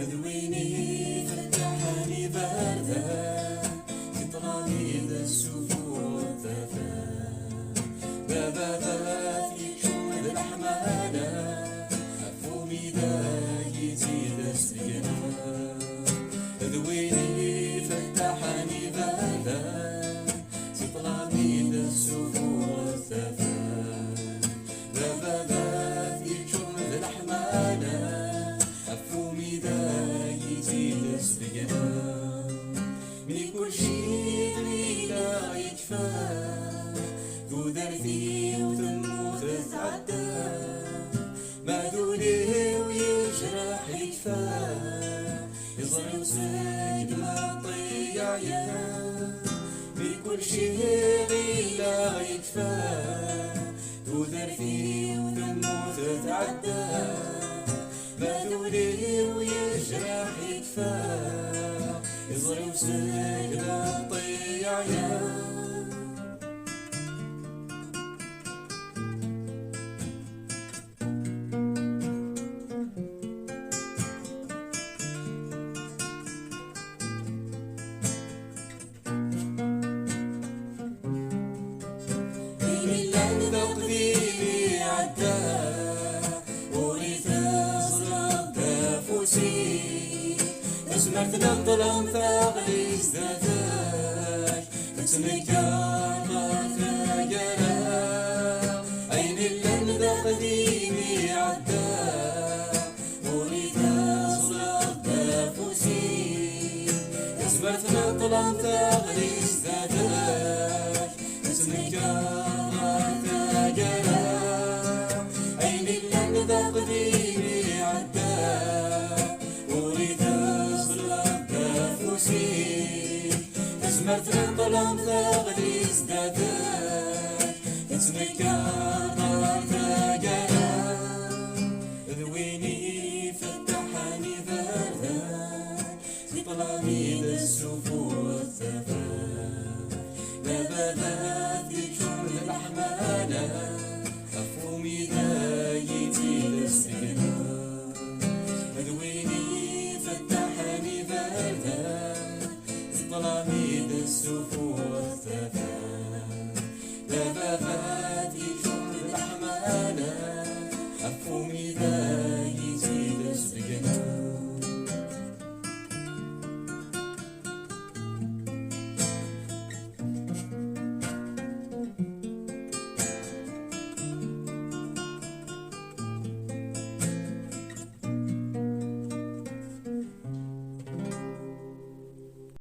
ذويني فتحني بردا تطلعني ذا السفور ثفا بابا ذاتي شوم ذا الحمالة أفومي ذاكيتي ذا سجنا ذويني فتحني بردا تطلعني ذا السفور ثفا بابا ذاتي شوم ذا الحمالة أفومي ذاكيتي تسبقنا من كل شي غيدا يكفى ذو ذرثي وتمو تتعدى ما دولي ويجرح يكفى يصري وسيد ما طيعيا من كل شي غيدا يكفى ذو ذرثي وتمو تتعدى بدولي ويجرح يكفى يصري وسيد ما طيعيا إلا ذا قديمي عدى اسمعت الظلام ثاغلي ازداداك تسمكار ثاقلا أين اللن ذا قديمي عدى وريد أصرف دافوسي اسمعت الظلام ثاغلي ازداداك تسمكار ثاقلا أين اللن ذا قديمي عدى أزمرت الظلام ثاغلي ازداداك تسمك نار ثاقلا